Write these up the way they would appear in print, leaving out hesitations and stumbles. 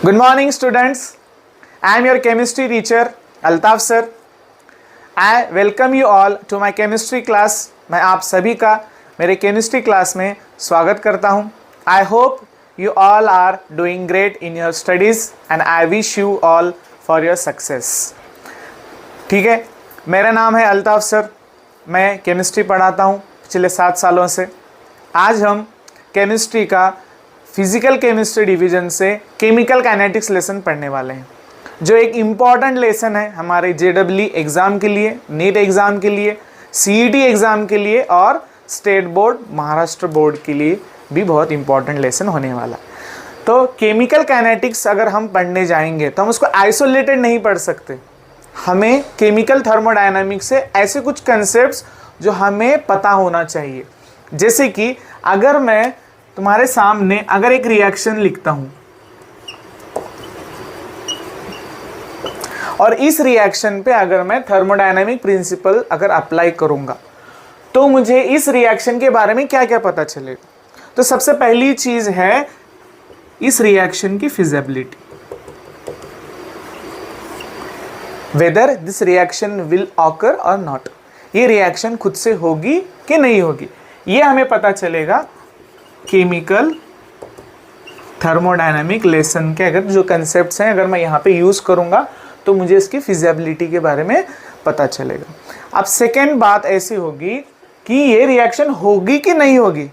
Good morning students. I am your chemistry teacher Altaf sir. I welcome you all to my chemistry class. मैं आप सभी का मेरे chemistry class में स्वागत करता हूँ. I hope you all are doing great in your studies and I wish you all for your success. ठीक है, मेरा नाम है अल्ताफ सर. मैं केमिस्ट्री पढ़ाता हूँ पिछले 7 सालों से. आज हम केमिस्ट्री का फिजिकल केमिस्ट्री डिवीज़न से केमिकल काइनेटिक्स लेसन पढ़ने वाले हैं, जो एक इम्पॉर्टेंट लेसन है हमारे JEE एग्ज़ाम के लिए, नीट एग्ज़ाम के लिए, CET एग्ज़ाम के लिए और स्टेट बोर्ड महाराष्ट्र बोर्ड के लिए भी बहुत इम्पॉर्टेंट लेसन होने वाला है. तो केमिकल काइनेटिक्स अगर हम पढ़ने जाएंगे तो हम उसको आइसोलेटेड नहीं पढ़ सकते. हमें केमिकल थर्मोडायनामिक्स से ऐसे कुछ कंसेप्ट्स जो हमें पता होना चाहिए. जैसे कि अगर मैं तुम्हारे सामने अगर एक रिएक्शन लिखता हूं और इस रिएक्शन पे अगर मैं थर्मोडायनामिक प्रिंसिपल अगर अप्लाई करूंगा तो मुझे इस रिएक्शन के बारे में क्या क्या पता चलेगा. तो सबसे पहली चीज है इस रिएक्शन की feasibility, weather this reaction will occur और नॉट. ये रिएक्शन खुद से होगी कि नहीं होगी, ये हमें पता चलेगा केमिकल थर्मोडायनामिक लेसन के अगर जो कंसेप्ट्स हैं अगर मैं यहाँ पे यूज़ करूँगा तो मुझे इसकी फिजिबिलिटी के बारे में पता चलेगा. अब सेकेंड बात ऐसी होगी कि ये रिएक्शन होगी कि नहीं होगी,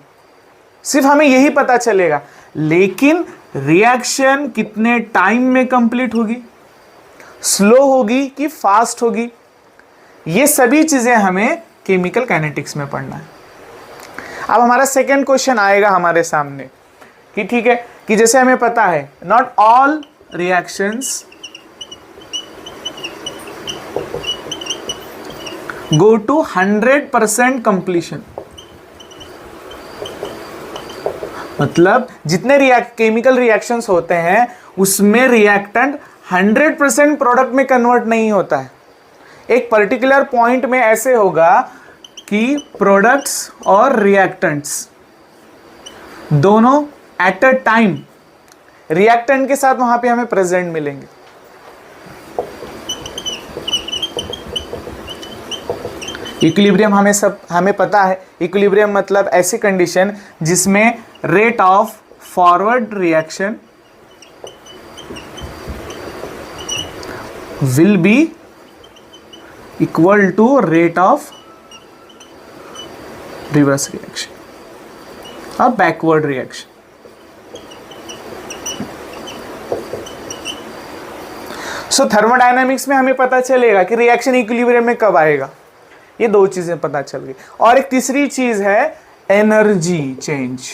सिर्फ हमें यही पता चलेगा, लेकिन रिएक्शन कितने टाइम में कंप्लीट होगी, स्लो होगी कि फास्ट होगी, ये सभी चीज़ें हमें केमिकल काइनेटिक्स में पढ़ना है. अब हमारा सेकेंड क्वेश्चन आएगा हमारे सामने कि ठीक है कि जैसे हमें पता है not all reactions go to 100% completion. मतलब जितने केमिकल रिएक्शंस होते हैं उसमें रिएक्टेंट 100% प्रोडक्ट में कन्वर्ट नहीं होता है. एक पर्टिकुलर पॉइंट में ऐसे होगा कि प्रोडक्ट्स और रिएक्टेंट्स दोनों एट अ टाइम रिएक्टेंट के साथ वहां पे हमें प्रेजेंट मिलेंगे. इक्विलिब्रियम हमें पता है. इक्विलिब्रियम मतलब ऐसी कंडीशन जिसमें rate of forward reaction will be equal to rate of reverse reaction और बैकवर्ड रिएक्शन. सो थर्मोडायनामिक्स में हमें पता चलेगा कि रिएक्शन इक्विलिब्रियम में कब आएगा. ये दो चीजें पता चल गई. और एक तीसरी चीज है एनर्जी चेंज.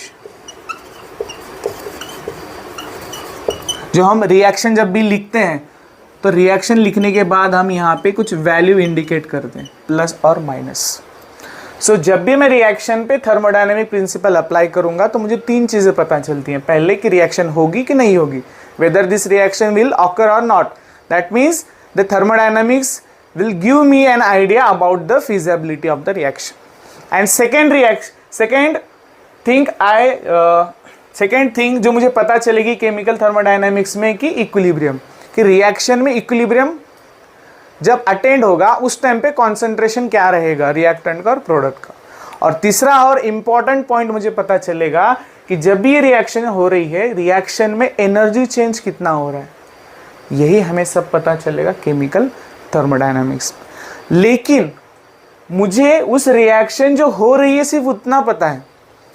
जो हम रिएक्शन जब भी लिखते हैं तो रिएक्शन लिखने के बाद हम यहाँ पे कुछ वैल्यू इंडिकेट करते हैं, प्लस और माइनस. सो जब भी मैं रिएक्शन पे थर्मोडायनामिक प्रिंसिपल अप्लाई करूंगा तो मुझे 3 चीजें पता चलती हैं. पहले कि रिएक्शन होगी कि नहीं होगी, whether this reaction will occur और not. That means the thermodynamics will give me an idea about the feasibility of the reaction. And second thing जो मुझे पता चलेगी केमिकल थर्मोडायनामिक्स में कि इक्विलिब्रियम, कि रिएक्शन में इक्विलिब्रियम जब अटेंड होगा उस टाइम पे कॉन्सेंट्रेशन क्या रहेगा रिएक्टेंट का और प्रोडक्ट का. और तीसरा और इम्पॉर्टेंट पॉइंट मुझे पता चलेगा कि जब भी ये रिएक्शन हो रही है रिएक्शन में एनर्जी चेंज कितना हो रहा है. यही हमें सब पता चलेगा केमिकल थर्मोडायनामिक्स. लेकिन मुझे उस रिएक्शन जो हो रही है सिर्फ उतना पता है,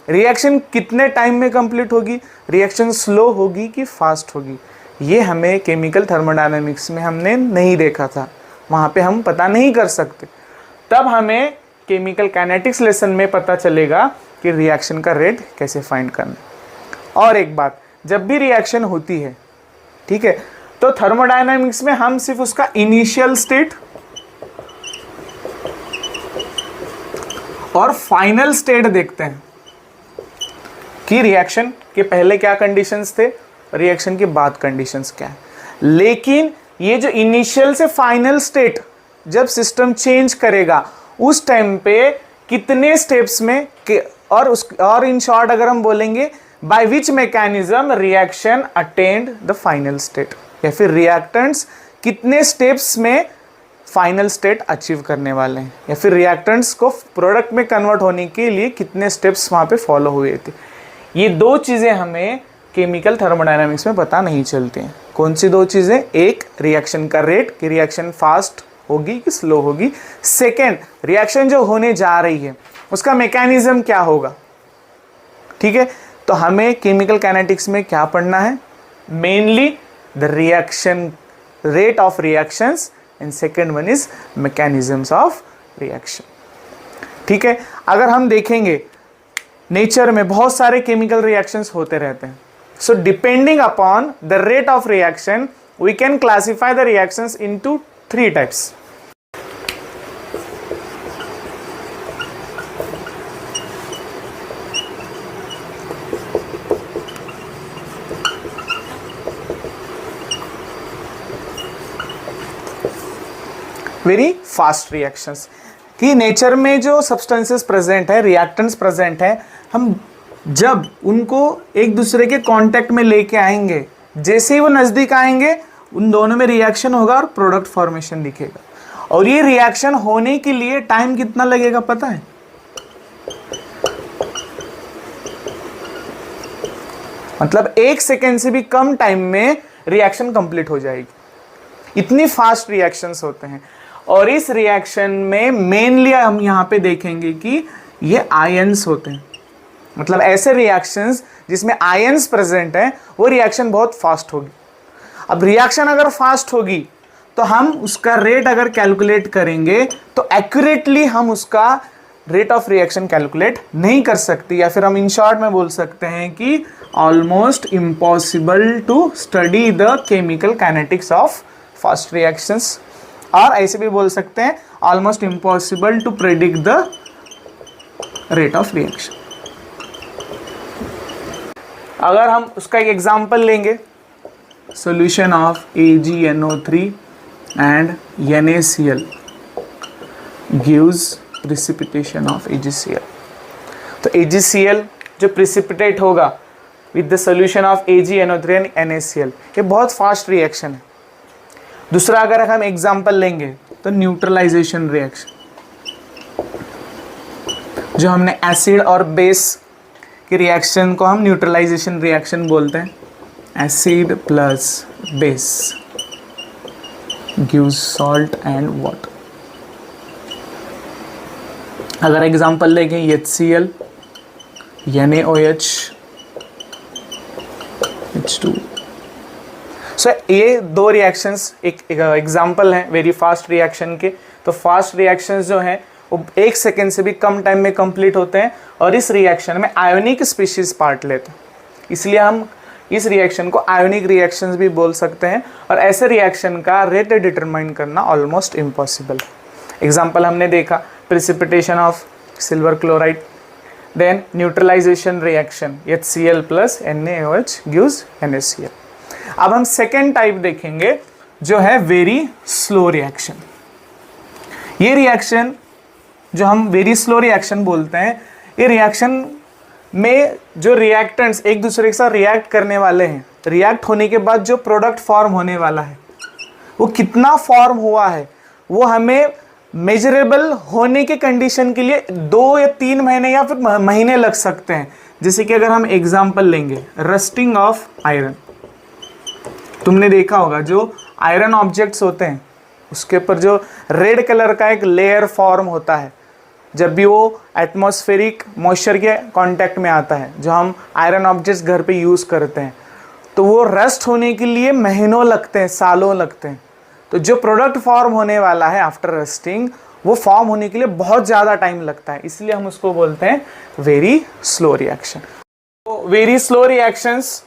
रिएक्शन कितने टाइम में कंप्लीट होगी, रिएक्शन स्लो होगी कि फास्ट होगी, ये हमें केमिकल थर्मोडायनामिक्स में हमने नहीं देखा था, वहाँ पे हम पता नहीं कर सकते. तब हमें केमिकल काइनेटिक्स लेसन में पता चलेगा कि रिएक्शन का रेट कैसे फाइंड करना. और एक बात, जब भी रिएक्शन होती है, ठीक है, तो थर्मोडायनामिक्स में हम सिर्फ उसका इनिशियल स्टेट और फाइनल स्टेट देखते हैं कि रिएक्शन के पहले क्या कंडीशंस थे, रिएक्शन के बाद कंडीशंस क्या है. लेकिन ये जो इनिशियल से फाइनल स्टेट जब सिस्टम चेंज करेगा उस टाइम पे कितने स्टेप्स में और इन शॉर्ट अगर हम बोलेंगे by which mechanism reaction attend the final state, या फिर रिएक्टेंट्स कितने स्टेप्स में फाइनल स्टेट अचीव करने वाले हैं, या फिर रिएक्टेंट्स को प्रोडक्ट में कन्वर्ट होने के लिए कितने स्टेप्स वहाँ पे फॉलो हुए थे। ये दो चीज़ें हमें केमिकल थर्मोडायनामिक्स में पता नहीं चलती हैं। कौन सी दो चीज़ें? एक, रिएक्शन का रेट कि रिएक्शन फास्ट होगी कि स्लो होगी। सेकेंड, रिएक्शन जो होने जा रही है उसका मैकेनिज्म क्या होगा। ठीक है, तो हमें केमिकल काइनेटिक्स में क्या पढ़ना है? Mainly the reaction rate of reactions and second one is mechanisms of reaction. ठीक है, अगर हम देखेंगे नेचर में बहुत सारे केमिकल रिएक्शंस होते रहते हैं। So depending upon the rate of reaction we can classify the reactions into 3 types. Very fast reactions कि नेचर में जो सब्सटेंसेस प्रेजेंट है, रिएक्टेंट्स प्रेजेंट है, हम जब उनको एक दूसरे के कांटेक्ट में लेके आएंगे, जैसे ही वो नज़दीक आएंगे उन दोनों में रिएक्शन होगा और प्रोडक्ट फॉर्मेशन दिखेगा। और ये रिएक्शन होने के लिए टाइम कितना लगेगा पता है? मतलब 1 सेकेंड से भी कम टाइम में रिएक्शन कंप्लीट हो जाएगी। इतनी फास्ट रिएक्शंस होते हैं। और इस रिएक्शन में मेनली हम यहाँ पे देखेंगे कि ये आयंस होते हैं। मतलब ऐसे रिएक्शंस जिसमें आयंस प्रेजेंट हैं वो रिएक्शन बहुत फास्ट होगी। अब रिएक्शन अगर फास्ट होगी तो हम उसका रेट अगर कैलकुलेट करेंगे तो एक्यूरेटली हम उसका रेट ऑफ रिएक्शन कैलकुलेट नहीं कर सकते, या फिर हम इन शॉर्ट में बोल सकते हैं कि almost impossible to study the chemical kinetics of fast reactions, और ऐसे भी बोल सकते हैं almost impossible to predict the rate of reaction. अगर हम उसका एक एग्जांपल लेंगे, solution of AgNO3 and NaCl gives precipitation of AgCl। तो AgCl जो प्रिसिपिटेट होगा with the solution of AgNO3 and NaCl, ये बहुत फास्ट रिएक्शन है। दूसरा अगर हम एग्जांपल लेंगे तो न्यूट्रलाइजेशन रिएक्शन, जो हमने एसिड और बेस की रिएक्शन को हम न्यूट्रलाइजेशन रिएक्शन बोलते हैं। Acid plus base gives salt and water. अगर एग्जांपल लेंगे HCl, NaOH, H2। सो ये दो रिएक्शंस एक एग्जांपल हैं वेरी फास्ट रिएक्शन के। तो फास्ट रिएक्शंस जो हैं वो 1 सेकेंड से भी कम टाइम में कंप्लीट होते हैं, और इस रिएक्शन में आयोनिक स्पीशीज पार्ट लेते हैं, इसलिए हम इस रिएक्शन को आयोनिक रिएक्शंस भी बोल सकते हैं। और ऐसे रिएक्शन का रेट डिटरमाइन करना ऑलमोस्ट इम्पॉसिबल है। एग्जांपल हमने देखा precipitation of silver chloride, then neutralization reaction HCl plus NaOH gives NaCl। अब हम सेकेंड टाइप देखेंगे जो है वेरी स्लो रिएक्शन। ये रिएक्शन जो हम वेरी स्लो रिएक्शन बोलते हैं, ये रिएक्शन में जो रिएक्टेंट्स एक दूसरे के साथ रिएक्ट करने वाले हैं, रिएक्ट होने के बाद जो प्रोडक्ट फॉर्म होने वाला है वो कितना फॉर्म हुआ है वो हमें मेजरेबल होने के कंडीशन के लिए 2 या 3 महीने या फिर महीने लग सकते हैं। जैसे कि अगर हम एग्जांपल लेंगे रस्टिंग ऑफ आयरन, तुमने देखा होगा जो आयरन ऑब्जेक्ट्स होते हैं उसके ऊपर जो रेड कलर का एक लेयर फॉर्म होता है जब भी वो एटमॉस्फेरिक मॉइस्चर के कांटेक्ट में आता है, जो हम आयरन ऑब्जेक्ट्स घर पे यूज़ करते हैं, तो वो रस्ट होने के लिए महीनों लगते हैं, सालों लगते हैं। तो जो प्रोडक्ट फॉर्म होने वाला है आफ्टर रस्टिंग वो फॉर्म होने के लिए बहुत ज़्यादा टाइम लगता है, इसलिए हम उसको बोलते हैं वेरी स्लो रिएक्शन। तो वेरी स्लो रिएक्शंस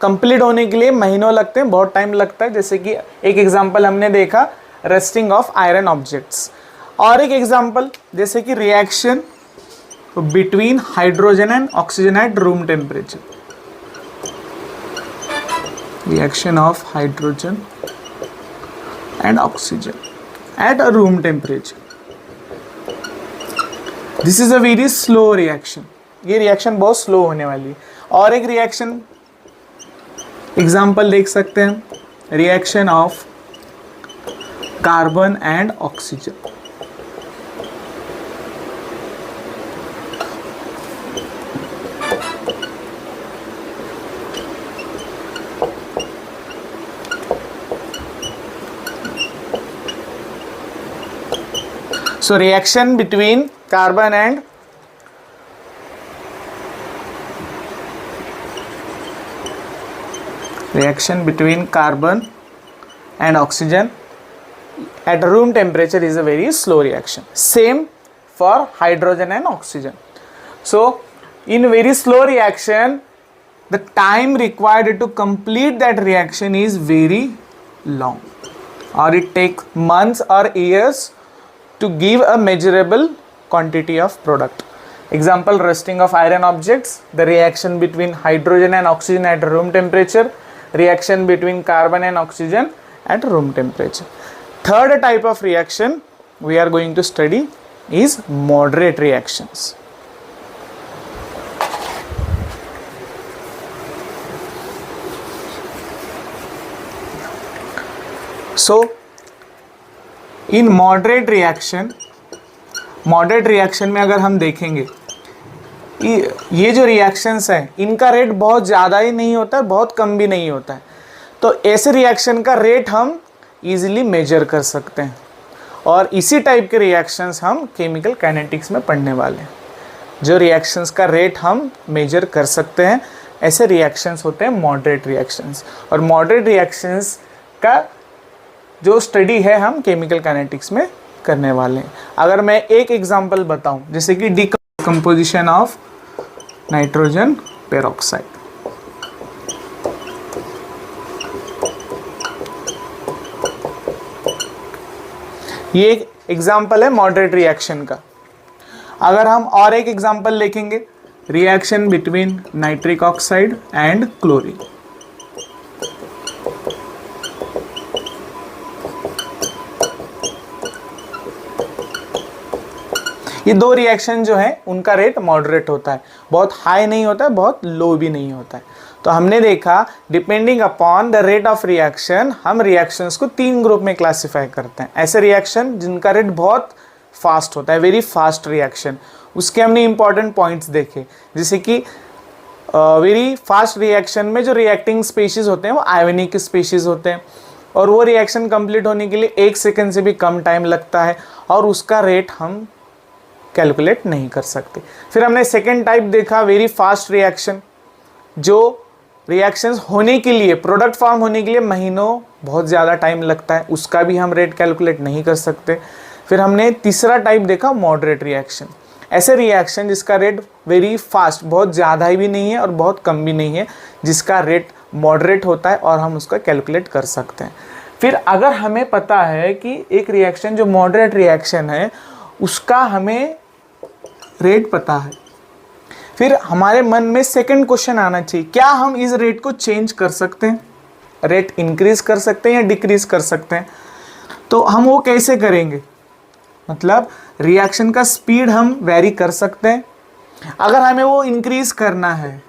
कंप्लीट होने के लिए महीनों लगते हैं, बहुत टाइम लगता है। जैसे कि एक एग्जांपल हमने देखा रस्टिंग ऑफ आयरन ऑब्जेक्ट्स, और एक एग्जांपल जैसे कि reaction between hydrogen and oxygen at room temperature, reaction of hydrogen and oxygen at a room temperature. This is a very slow reaction. ये रिएक्शन बहुत स्लो होने वाली है। और एक रिएक्शन एग्जाम्पल देख सकते हैं, reaction of carbon and oxygen. So reaction between carbon and oxygen at room temperature is a very slow reaction. Same for hydrogen and oxygen. So in very slow reaction, the time required to complete that reaction is very long, or it takes months or years to give a measurable quantity of product. Example, rusting of iron objects, the reaction between hydrogen and oxygen at room temperature, reaction between carbon and oxygen at room temperature. Third type of reaction we are going to study is moderate reactions. So in moderate reaction में अगर हम देखेंगे, ये जो reactions हैं इनका rate बहुत ज़्यादा ही नहीं होता है, बहुत कम भी नहीं होता है। तो ऐसे रिएक्शन का रेट हम इजीली मेजर कर सकते हैं, और इसी टाइप के रिएक्शंस हम केमिकल काइनेटिक्स में पढ़ने वाले हैं। जो रिएक्शंस का रेट हम मेजर कर सकते हैं, ऐसे रिएक्शंस होते हैं मॉडरेट रिएक्शंस। और मॉडरेट रिएक्शंस का जो स्टडी है हम केमिकल काइनेटिक्स में करने वाले हैं। अगर मैं एक एग्जांपल बताऊं, जैसे कि डिकम्पोजिशन ऑफ नाइट्रोजन पेरोक्साइड, ये एक एग्जांपल है मॉडरेट रिएक्शन का। अगर हम और एक एग्जांपल देखेंगे, reaction between nitric oxide and chlorine, ये दो रिएक्शन जो है उनका रेट मॉडरेट होता है, बहुत हाई नहीं होता है, बहुत लो भी नहीं होता है। तो हमने देखा depending upon the rate of reaction हम रिएक्शंस को 3 ग्रुप में क्लासिफाई करते हैं। ऐसे रिएक्शन जिनका रेट बहुत फास्ट होता है, वेरी फास्ट रिएक्शन, उसके हमने इंपॉर्टेंट पॉइंट्स देखे, जैसे कि वेरी फास्ट रिएक्शन में जो रिएक्टिंग स्पीशीज होते हैं वो आयोनिक स्पीशीज होते हैं, और वो रिएक्शन कंप्लीट होने के लिए 1 सेकेंड से भी कम टाइम लगता है, और उसका रेट हम कैलकुलेट नहीं कर सकते। फिर हमने सेकेंड टाइप देखा, वेरी फास्ट रिएक्शन, जो रिएक्शंस होने के लिए, प्रोडक्ट फॉर्म होने के लिए महीनों बहुत ज़्यादा टाइम लगता है, उसका भी हम रेट कैलकुलेट नहीं कर सकते। फिर हमने तीसरा टाइप देखा मॉडरेट रिएक्शन, ऐसे रिएक्शन जिसका रेट वेरी फास्ट, बहुत ज़्यादा भी नहीं है और बहुत कम भी नहीं है, जिसका रेट मॉडरेट होता है और हम उसका कैलकुलेट कर सकते हैं। फिर अगर हमें पता है कि एक रिएक्शन जो मॉडरेट रिएक्शन है उसका हमें रेट पता है, फिर हमारे मन में सेकंड क्वेश्चन आना चाहिए, क्या हम इस रेट को चेंज कर सकते हैं, रेट इंक्रीज कर सकते हैं या डिक्रीज कर सकते हैं? तो हम वो कैसे करेंगे? मतलब रिएक्शन का स्पीड हम वेरी कर सकते हैं। अगर हमें वो इंक्रीज करना है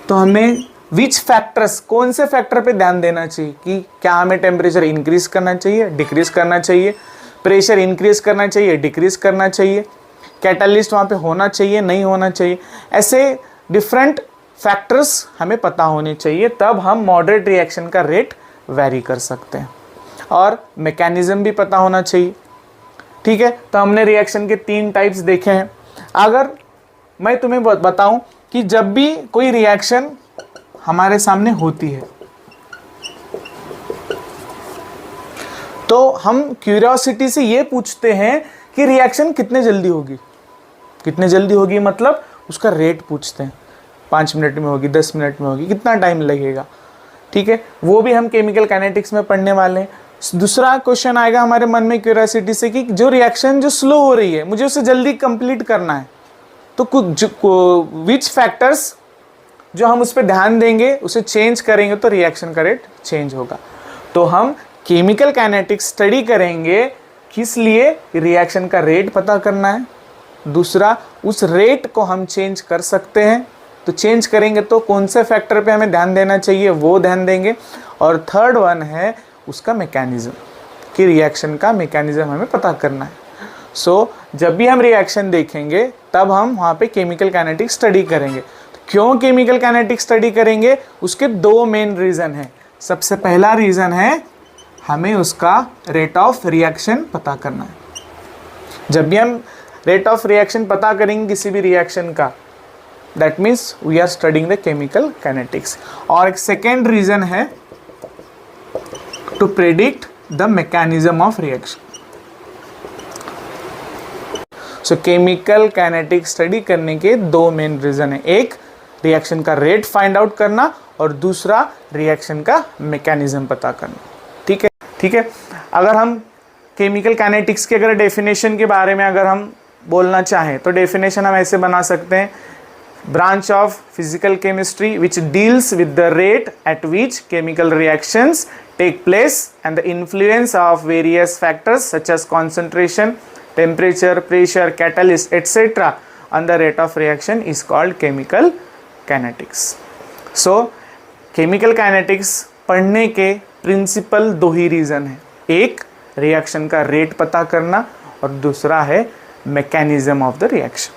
तो हमें विच फैक्टर्स, कौन से फैक्टर पे ध्यान देना चाहिए कि क्या हमें टेम्परेचर इंक्रीज करना चाहिए, डिक्रीज करना चाहिए, प्रेशर इंक्रीज करना चाहिए, डिक्रीज करना चाहिए, कैटलिस्ट वहाँ पे होना चाहिए, नहीं होना चाहिए। ऐसे डिफरेंट फैक्टर्स हमें पता होने चाहिए, तब हम मॉडरेट रिएक्शन का रेट वेरी कर सकते हैं, और मैकेनिज्म भी पता होना चाहिए। ठीक है, तो हमने रिएक्शन के 3 टाइप्स देखे हैं। अगर मैं तुम्हें बताऊं कि जब भी कोई रिएक्शन हमारे सामने होती है तो हम क्यूरियोसिटी से ये पूछते हैं कि रिएक्शन कितने जल्दी होगी, कितने जल्दी होगी, मतलब उसका रेट पूछते हैं, 5 मिनट में होगी, 10 मिनट में होगी, कितना टाइम लगेगा। ठीक है, वो भी हम केमिकल काइनेटिक्स में पढ़ने वाले हैं। दूसरा क्वेश्चन आएगा हमारे मन में क्यूरियोसिटी से कि जो रिएक्शन जो स्लो हो रही है, मुझे उसे जल्दी कंप्लीट करना है, तो कुछ विच फैक्टर्स जो हम उस पर ध्यान देंगे, उसे चेंज करेंगे तो रिएक्शन का रेट चेंज होगा। तो हम केमिकल काइनेटिक्स स्टडी करेंगे, किस लिए? रिएक्शन का रेट पता करना है, दूसरा उस रेट को हम चेंज कर सकते हैं तो चेंज करेंगे तो कौन से फैक्टर पे हमें ध्यान देना चाहिए वो ध्यान देंगे। और थर्ड वन है उसका मैकेनिज्म, कि रिएक्शन का मैकेनिज्म हमें पता करना है। सो जब भी हम रिएक्शन देखेंगे तब हम वहाँ पे केमिकल काइनेटिक स्टडी करेंगे। तो क्यों केमिकल काइनेटिक स्टडी करेंगे, उसके दो मेन रीज़न हैं। सबसे पहला रीज़न है हमें उसका रेट ऑफ रिएक्शन पता करना है। जब भी हम रेट ऑफ रिएक्शन पता करेंगे किसी भी रिएक्शन का, that means we are studying the chemical kinetics. और एक सेकेंड रीज़न है to predict the mechanism of reaction. So chemical kinetic study करने के दो मेन रीज़न है, एक रिएक्शन का रेट फाइंड आउट करना और दूसरा रिएक्शन का मैकेनिज्म पता करना। ठीक है, ठीक है। अगर हम केमिकल काइनेटिक्स के अगर डेफिनेशन के बारे में अगर हम बोलना चाहें तो डेफिनेशन हम ऐसे बना सकते हैं, branch of physical chemistry which deals with the rate at which chemical reactions take place and the influence of various factors such as concentration, temperature, pressure, catalyst, etc. on the rate of reaction is called chemical kinetics. So chemical kinetics पढ़ने के principal दो ही reason है, एक reaction का rate पता करना और दूसरा है मैकेनिज्म ऑफ द रिएक्शन।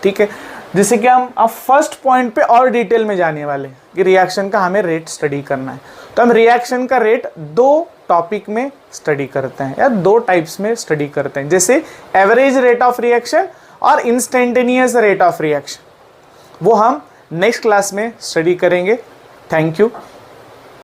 ठीक है, जिससे कि हम अब फर्स्ट पॉइंट पे और डिटेल में जाने वाले कि रिएक्शन का हमें रेट स्टडी करना है। तो हम रिएक्शन का रेट दो टॉपिक में स्टडी करते हैं या दो टाइप्स में स्टडी करते हैं, जैसे एवरेज रेट ऑफ रिएक्शन और इंस्टेंटेनियस रेट ऑफ रिएक्शन। वो हम नेक्स्ट क्लास में स्टडी करेंगे। Thank you.